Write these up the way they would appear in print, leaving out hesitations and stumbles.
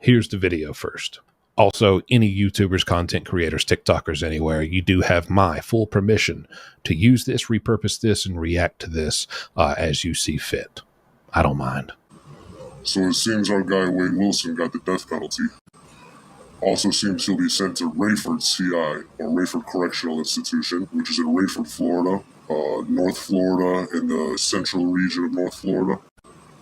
Here's the video first. Also, any YouTubers, content creators, TikTokers, anywhere, you do have my full permission to use this, repurpose this, and react to this as you see fit. I don't mind. So it seems our guy Wade Wilson got the death penalty. Also seems he'll be sent to Rayford CI, or Rayford Correctional Institution, which is in Rayford, Florida, North Florida, in the central region of North Florida.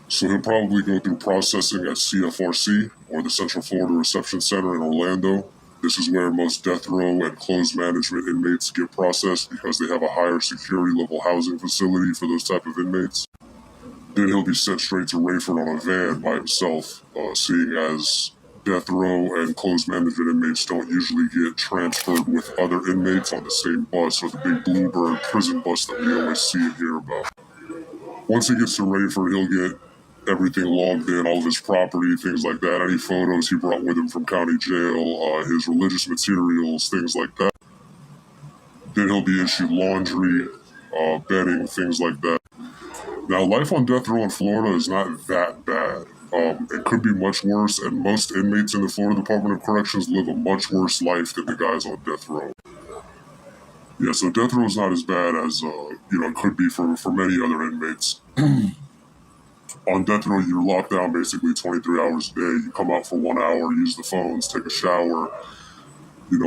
So he'll probably go through processing at CFRC, or the Central Florida Reception Center in Orlando. This is where most death row and closed management inmates get processed because they have a higher security level housing facility for those type of inmates. Then he'll be sent straight to Rayford on a van by himself, seeing as death row and closed management inmates don't usually get transferred with other inmates on the same bus, or the big Bluebird prison bus that we always see and hear about. Once he gets to Rayford, he'll get everything logged in, all of his property, things like that, any photos he brought with him from county jail, his religious materials, things like that. Then he'll be issued laundry, bedding, things like that. Now, life on death row in Florida is not that bad. It could be much worse, and most inmates in the Florida Department of Corrections live a much worse life than the guys on death row. Yeah, so death row is not as bad as it could be for many other inmates. On death row, you're locked down basically 23 hours a day. You come out for 1 hour, use the phones, take a shower,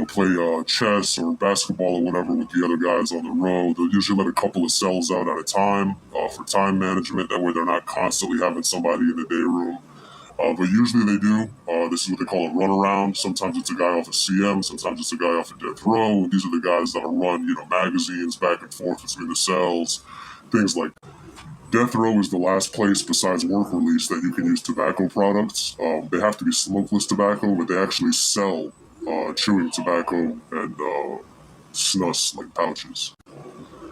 play chess or basketball or whatever with the other guys on the row. They'll usually let a couple of cells out at a time for time management. That way they're not constantly having somebody in the day room. But usually they do. This is what they call a runaround. Sometimes it's a guy off of CM. Sometimes it's a guy off of death row. These are the guys that'll run, magazines back and forth between the cells, things like that. Death row is the last place besides work release that you can use tobacco products. They have to be smokeless tobacco, but they actually sell chewing tobacco and snus, like pouches.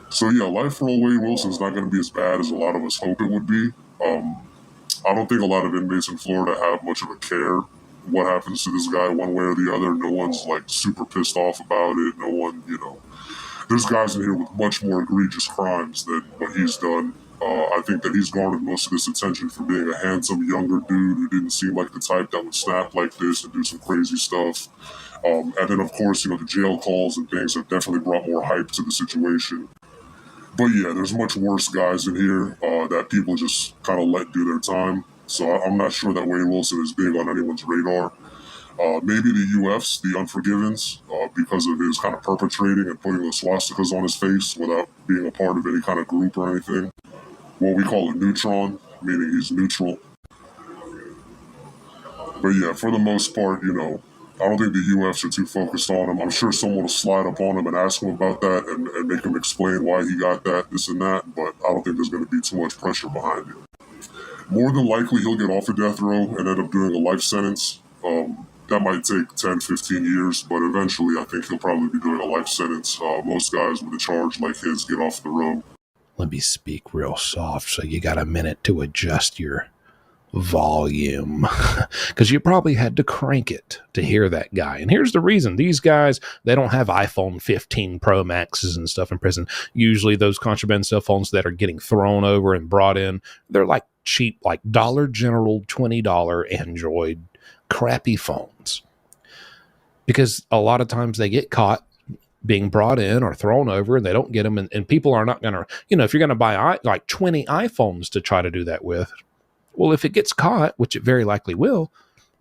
So yeah, life for old Wade Wilson's not going to be as bad as a lot of us hope it would be. I don't think a lot of inmates in Florida have much of a care what happens to this guy one way or the other. No one's like super pissed off about it. No one, there's guys in here with much more egregious crimes than what he's done. I think that he's garnered most of this attention for being a handsome, younger dude who didn't seem like the type that would snap like this and do some crazy stuff. And then, of course, the jail calls and things have definitely brought more hype to the situation. But yeah, there's much worse guys in here that people just kind of let do their time. So I'm not sure that Wade Wilson is big on anyone's radar. Maybe the UFs, the Unforgivens, because of his kind of perpetrating and putting the swastikas on his face without being a part of any kind of group or anything. What we call a neutron, meaning he's neutral. But yeah, for the most part, I don't think the UFs are too focused on him. I'm sure someone will slide up on him and ask him about that and make him explain why he got that, this and that, but I don't think there's going to be too much pressure behind it. More than likely, he'll get off of death row and end up doing a life sentence. That might take 10, 15 years, but eventually I think he'll probably be doing a life sentence. Most guys with a charge like his get off the row. Let me speak real soft so you got a minute to adjust your volume, because you probably had to crank it to hear that guy. And here's the reason. These guys, they don't have iPhone 15 Pro Maxes and stuff in prison. Usually those contraband cell phones that are getting thrown over and brought in, they're like cheap, like Dollar General $20 Android crappy phones, because a lot of times they get caught being brought in or thrown over and they don't get them. And people are not going to, if you're going to buy like 20 iPhones to try to do that with, well, if it gets caught, which it very likely will,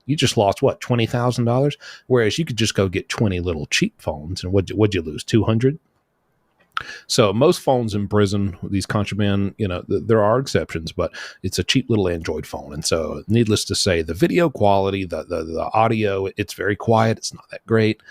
you just lost what, $20,000? Whereas you could just go get 20 little cheap phones. And what'd you lose? 200? So most phones in prison, these contraband, there are exceptions, but it's a cheap little Android phone. And so needless to say, the video quality, the audio, it's very quiet. It's not that great.